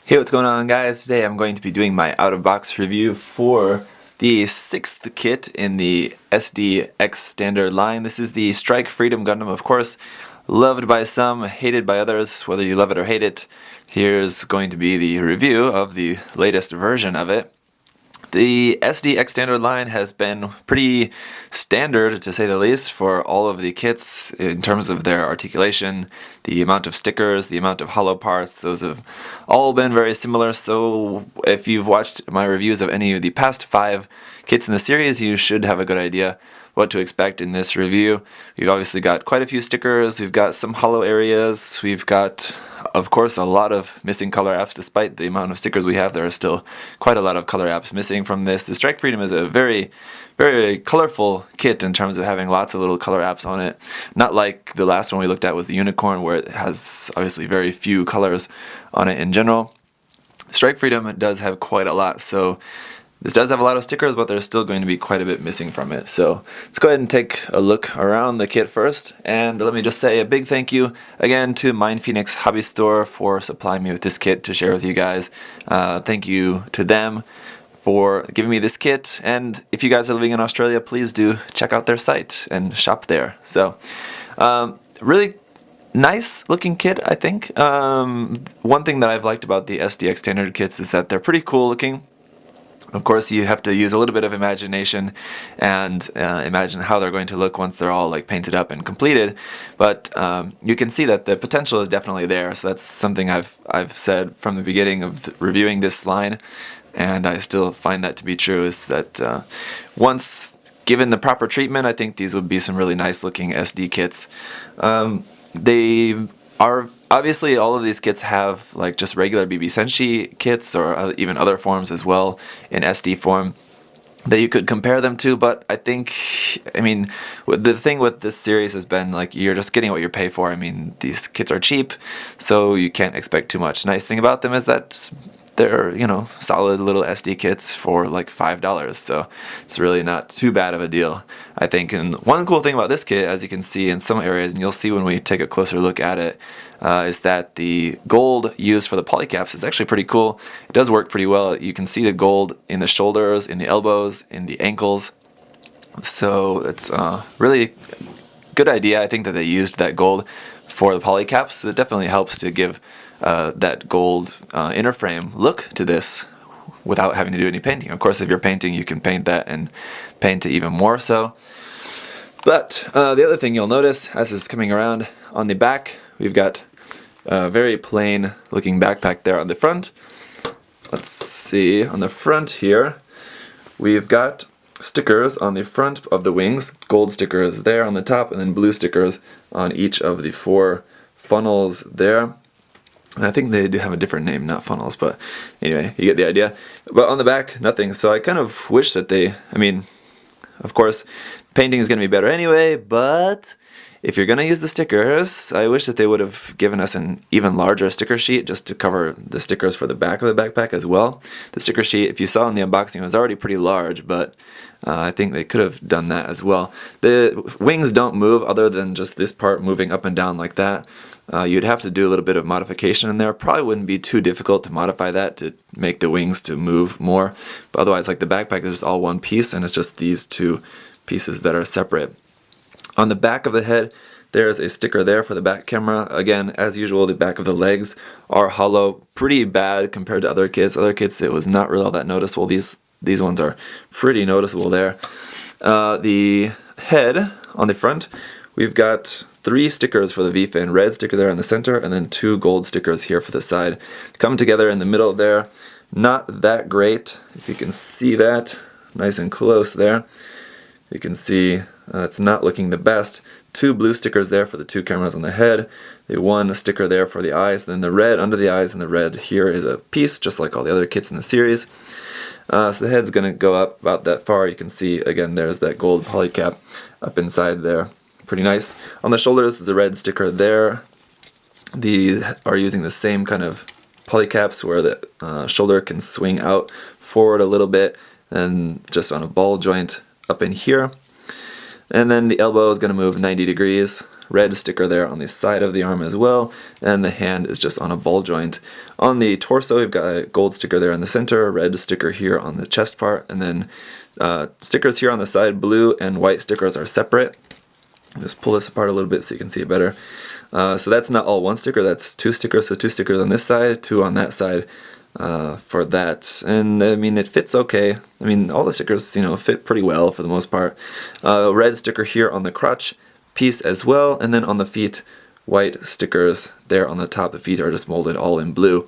Hey, what's going on, guys? Today I'm going to be doing my out-of-box review for the 6th kit in the SDX standard line. This is the Strike Freedom Gundam, of course, loved by some, hated by others, whether you love it or hate it. Here's going to be the review of the latest version of it. The SDX standard line has been pretty standard, to say the least, for all of the kits in terms of their articulation, the amount of stickers, the amount of hollow parts. Those have all been very similar, so if you've watched my reviews of any of the past 5 kits in the series, you should have a good idea what to expect in this review. We've obviously got quite a few stickers, we've got some hollow areas, we've got, of course, a lot of missing color apps. Despite the amount of stickers we have, there are still quite a lot of color apps missing from this. The Strike Freedom is a very, very colorful kit in terms of having lots of little color apps on it. Not like the last one we looked at was the Unicorn, where it has obviously very few colors on it in general. Strike Freedom does have quite a lot, so this does have a lot of stickers, but there's still going to be quite a bit missing from it. So let's go ahead and take a look around the kit first. And let me just say a big thank you again to MindFenix Hobby Store for supplying me with this kit to share with you guys. Thank you to them for giving me this kit. And if you guys are living in Australia, please do check out their site and shop there. So really nice looking kit, I think. One thing that I've liked about the SDX standard kits is that they're pretty cool looking. Of course, you have to use a little bit of imagination and imagine how they're going to look once they're all like painted up and completed. But you can see that the potential is definitely there. So that's something I've said from the beginning of reviewing this line, and I still find that to be true. Is that once given the proper treatment, I think these would be some really nice looking SD kits. They are obviously, all of these kits have like just regular BB Senshi kits or even other forms as well in SD form that you could compare them to, but I mean, the thing with this series has been like you're just getting what you pay for. I mean, these kits are cheap, so you can't expect too much. Nice thing about them is that they're, solid little SD kits for like $5, so it's really not too bad of a deal, I think. And one cool thing about this kit, as you can see in some areas, and you'll see when we take a closer look at it, is that the gold used for the polycaps is actually pretty cool. It does work pretty well. You can see the gold in the shoulders, in the elbows, in the ankles, so it's really good idea. I think that they used that gold for the polycaps. It definitely helps to give that gold inner frame look to this without having to do any painting. Of course, if you're painting, you can paint that and paint it even more so. But the other thing you'll notice as it's coming around on the back, we've got a very plain looking backpack there on the front. Let's see, on the front here, we've got stickers on the front of the wings, gold stickers there on the top, and then blue stickers on each of the 4 funnels there. I think they do have a different name, not funnels, but anyway, you get the idea. But on the back, nothing. So I kind of wish that of course, painting is going to be better anyway, but if you're going to use the stickers, I wish that they would have given us an even larger sticker sheet just to cover the stickers for the back of the backpack as well. The sticker sheet, if you saw in the unboxing, was already pretty large, but I think they could have done that as well. The wings don't move other than just this part moving up and down like that. You'd have to do a little bit of modification in there. Probably wouldn't be too difficult to modify that to make the wings to move more. But otherwise, like the backpack is just all one piece, and it's just these 2 pieces that are separate. On the back of the head, there's a sticker there for the back camera. Again, as usual, the back of the legs are hollow. Pretty bad compared to other kits. Other kits, it was not really all that noticeable. These ones are pretty noticeable there. The head on the front, we've got 3 stickers for the V-fin. Red sticker there in the center, and then 2 gold stickers here for the side. Come together in the middle there. Not that great, if you can see that. Nice and close there. You can see it's not looking the best. 2 blue stickers there for the 2 cameras on the head. The 1 sticker there for the eyes. Then the red under the eyes, and the red here is a piece, just like all the other kits in the series. So the head's going to go up about that far. You can see, again, there's that gold polycap up inside there. Pretty nice. On the shoulders is a red sticker there. These are using the same kind of polycaps where the shoulder can swing out forward a little bit, and just on a ball joint up in here. And then the elbow is going to move 90 degrees. Red sticker there on the side of the arm as well, and the hand is just on a ball joint. On the torso, we've got a gold sticker there in the center, a red sticker here on the chest part, and then stickers here on the side. Blue and white stickers are separate. Just pull this apart a little bit so you can see it better. So that's not all one sticker, that's two stickers, so two stickers on this side, two on that side for that. And I mean, it fits okay. I mean, all the stickers, fit pretty well for the most part. Red sticker here on the crotch piece as well, and then on the feet, white stickers there on the top. The feet are just molded all in blue.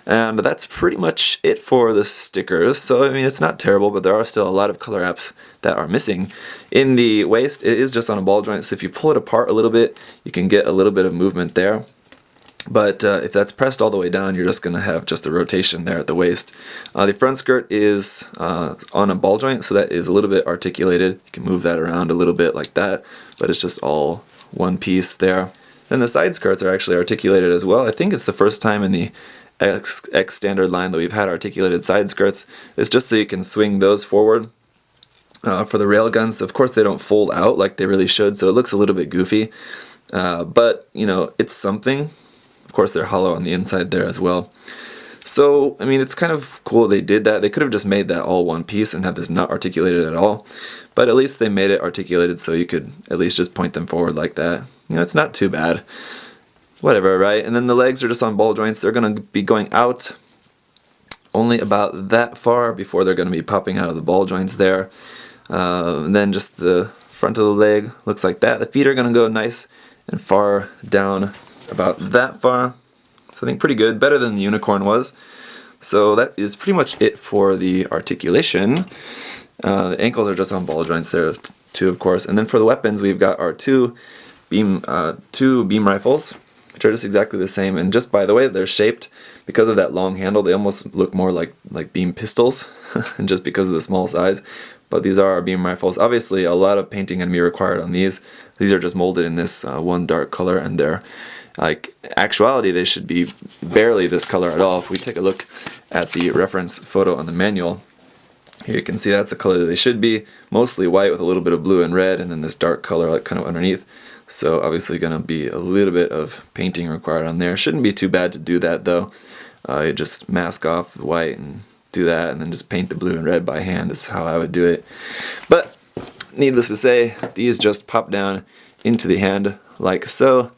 And that's pretty much it for the stickers. So I mean, it's not terrible, but there are still a lot of color apps that are missing. In the waist, it is just on a ball joint, so if you pull it apart a little bit, you can get a little bit of movement there. But if that's pressed all the way down, you're just going to have just a rotation there at the waist. The front skirt is on a ball joint, so that is a little bit articulated. You can move that around a little bit like that, but it's just all one piece there. Then the side skirts are actually articulated as well. I think it's the first time in the X standard line that we've had articulated side skirts. It's just so you can swing those forward. For the railguns, of course, they don't fold out like they really should, so it looks a little bit goofy. But, it's something. Of course, they're hollow on the inside there as well. So, I mean, it's kind of cool they did that. They could have just made that all one piece and have this not articulated at all. But at least they made it articulated so you could at least just point them forward like that. It's not too bad. Whatever, right? And then the legs are just on ball joints. They're going to be going out only about that far before they're going to be popping out of the ball joints there. And then just the front of the leg looks like that. The feet are going to go nice and far down, about that far. So I think pretty good, better than the unicorn was. So that is pretty much it for the articulation. The ankles are just on ball joints there too, of course. And then for the weapons, we've got our two beam rifles, which are just exactly the same. And just by the way they're shaped, because of that long handle, they almost look more like beam pistols, and just because of the small size. But these are our beam rifles. Obviously, a lot of painting going to be required on these. These are just molded in this one dark color, and they're actuality, they should be barely this color at all. If we take a look at the reference photo on the manual, here you can see that's the color that they should be, mostly white with a little bit of blue and red, and then this dark color kind of underneath. So obviously going to be a little bit of painting required on there. Shouldn't be too bad to do that though. You just mask off the white and do that, and then just paint the blue and red by hand is how I would do it. But needless to say, these just pop down into the hand like so,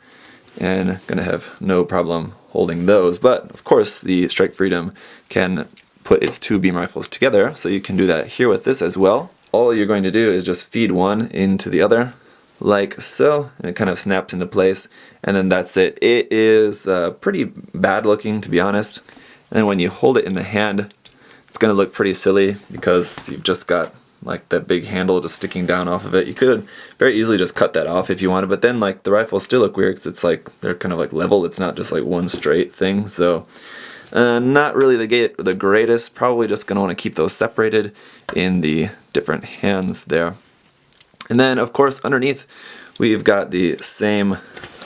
and gonna have no problem holding those. But of course the Strike Freedom can put its two beam rifles together, so you can do that here with this as well. All you're going to do is just feed one into the other like so, and it kind of snaps into place, and then that's it. It is pretty bad looking, to be honest, and then when you hold it in the hand, it's gonna look pretty silly because you've just got like that big handle just sticking down off of it. You could very easily just cut that off if you wanted, but then like the rifles still look weird because it's like they're kind of like level. It's not just like one straight thing. So not really the greatest. Probably just gonna want to keep those separated in the different hands there. And then of course underneath we've got the same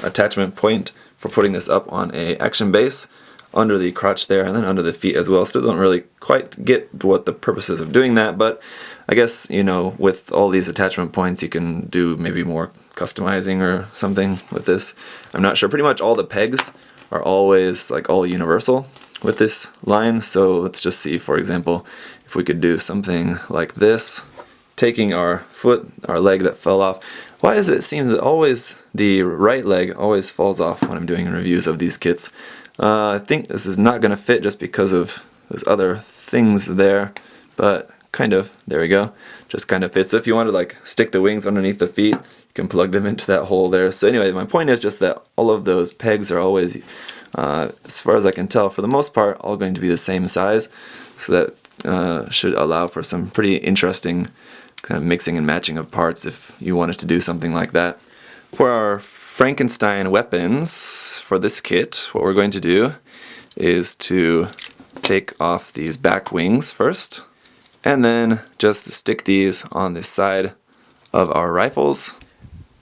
attachment point for putting this up on a action base under the crotch there, and then under the feet as well. Still don't really quite get what the purpose is of doing that, but I guess, with all these attachment points you can do maybe more customizing or something with this. I'm not sure. Pretty much all the pegs are always like all universal with this line, so let's just see, for example, if we could do something like this, taking our leg that fell off. Why is it seems that always the right leg always falls off when I'm doing reviews of these kits? I think this is not going to fit just because of those other things there, but kind of, there we go, just kind of fits. So if you want to like stick the wings underneath the feet, you can plug them into that hole there. So anyway, my point is just that all of those pegs are always, as far as I can tell, for the most part, all going to be the same size, so that should allow for some pretty interesting kind of mixing and matching of parts if you wanted to do something like that. For our Frankenstein Weapons, for this kit, what we're going to do is to take off these back wings first, and then just stick these on the side of our rifles.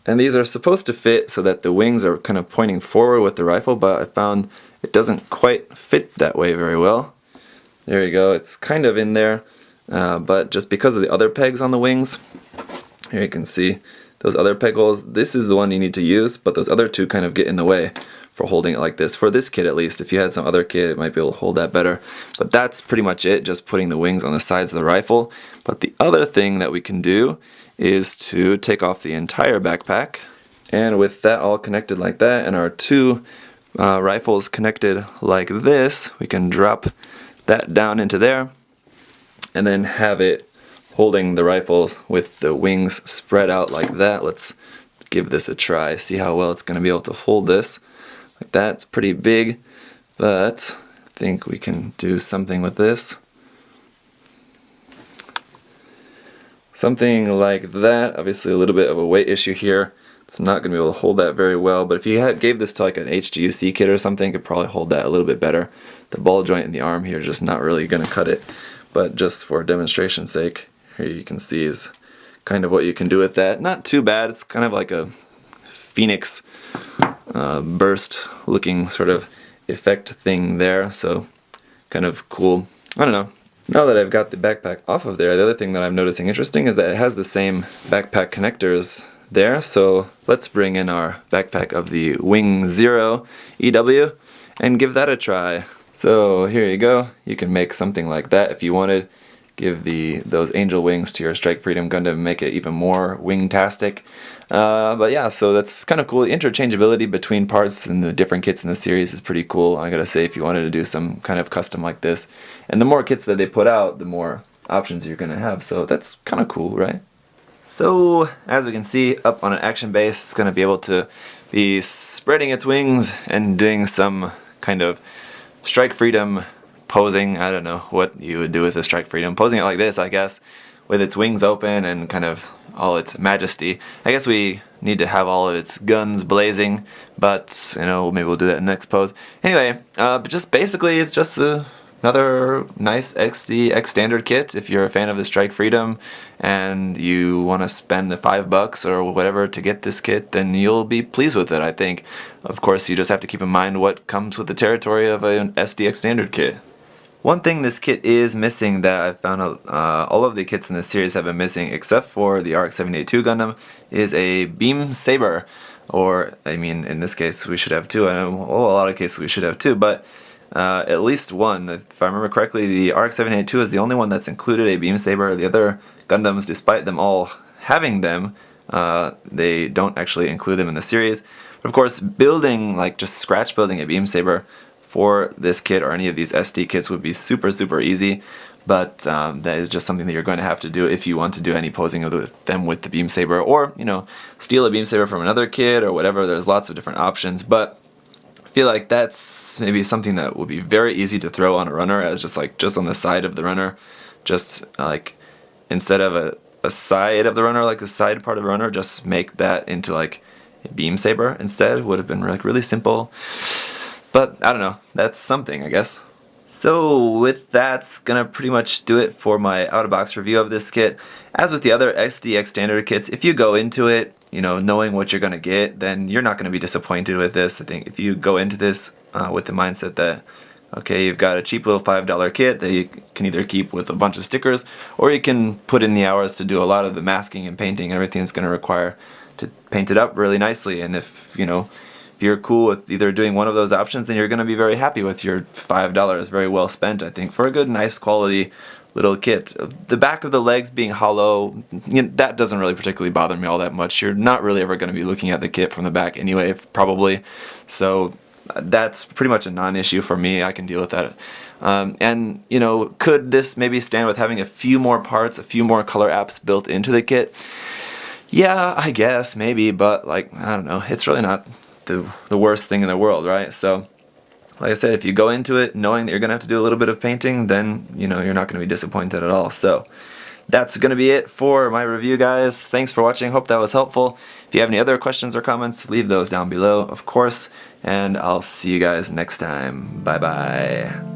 And these are supposed to fit so that the wings are kind of pointing forward with the rifle, but I found it doesn't quite fit that way very well. There you go, it's kind of in there, but just because of the other pegs on the wings, here you can see, those other peg holes, this is the one you need to use, but those other two kind of get in the way for holding it like this. For this kit at least, if you had some other kit, it might be able to hold that better. But that's pretty much it, just putting the wings on the sides of the rifle. But the other thing that we can do is to take off the entire backpack, and with that all connected like that, and our two rifles connected like this, we can drop that down into there, and then have it holding the rifles with the wings spread out like that. Let's give this a try, see how well it's going to be able to hold this. Like that, it's pretty big, but I think we can do something with this. Something like that. Obviously a little bit of a weight issue here. It's not going to be able to hold that very well, but if you gave this to like an HGUC kit or something, it could probably hold that a little bit better. The ball joint in the arm here is just not really going to cut it, but just for demonstration's sake, here you can see is kind of what you can do with that. Not too bad. It's kind of like a Phoenix burst looking sort of effect thing there, so kind of cool. I don't know. Now that I've got the backpack off of there, the other thing that I'm noticing interesting is that it has the same backpack connectors there. So let's bring in our backpack of the Wing Zero EW and give that a try. So here you go. You can make something like that if you wanted. Give those angel wings to your Strike Freedom Gundam and make it even more wing-tastic. But yeah, so that's kind of cool. The interchangeability between parts and the different kits in the series is pretty cool. I gotta say, if you wanted to do some kind of custom like this, and the more kits that they put out, the more options you're gonna have. So that's kind of cool, right? So as we can see, up on an action base, it's gonna be able to be spreading its wings and doing some kind of Strike Freedom posing. I don't know what you would do with a Strike Freedom. Posing it like this, I guess, with its wings open and kind of all its majesty. I guess we need to have all of its guns blazing, but you know, maybe we'll do that in the next pose. Anyway, but just basically it's just another nice XD standard kit. If you're a fan of the Strike Freedom and you want to spend the $5 or whatever to get this kit, then you'll be pleased with it, I think. Of course, you just have to keep in mind what comes with the territory of an SDX standard kit. One thing this kit is missing that I found all of the kits in this series have been missing, except for the RX-782 Gundam, is a beam saber. Or, I mean, in this case we should have two. I know, a lot of cases we should have two, but at least one. If I remember correctly, the RX-782 is the only one that's included a beam saber. The other Gundams, despite them all having them, they don't actually include them in the series. But of course, building, like just scratch building a beam saber for this kit or any of these SD kits would be super easy, but that is just something that you're going to have to do if you want to do any posing of them with the beam saber, or you know, steal a beam saber from another kit or whatever. There's lots of different options, but I feel like that's maybe something that would be very easy to throw on a runner as just on the side of the runner, just like instead of a side of the runner, like the side part of the runner, just make that into like a beam saber instead. Would have been like really simple. But I don't know, that's something, I guess. So with that's gonna pretty much do it for my out-of-box review of this kit. As with the other SDX standard kits, if you go into it, you know, knowing what you're gonna get, then you're not gonna be disappointed with this. I think if you go into this with the mindset that, okay, you've got a cheap little $5 kit that you can either keep with a bunch of stickers, or you can put in the hours to do a lot of the masking and painting, everything it's gonna require to paint it up really nicely. And if, you know, if you're cool with either doing one of those options, then you're going to be very happy with your $5. Very well spent, I think, for a good, nice quality little kit. The back of the legs being hollow, you know, that doesn't really particularly bother me all that much. You're not really ever going to be looking at the kit from the back anyway, probably. So that's pretty much a non-issue for me. I can deal with that. And, you know, could this maybe stand with having a few more parts, a few more color apps built into the kit? Yeah, I guess, maybe, but, like, I don't know. It's really not the worst thing in the world, right? So like I said, if you go into it knowing that you're gonna have to do a little bit of painting, then you know you're not gonna be disappointed at all. So that's gonna be it for my review, guys. Thanks for watching. Hope that was helpful. If you have any other questions or comments, leave those down below, of course, and I'll see you guys next time. Bye bye.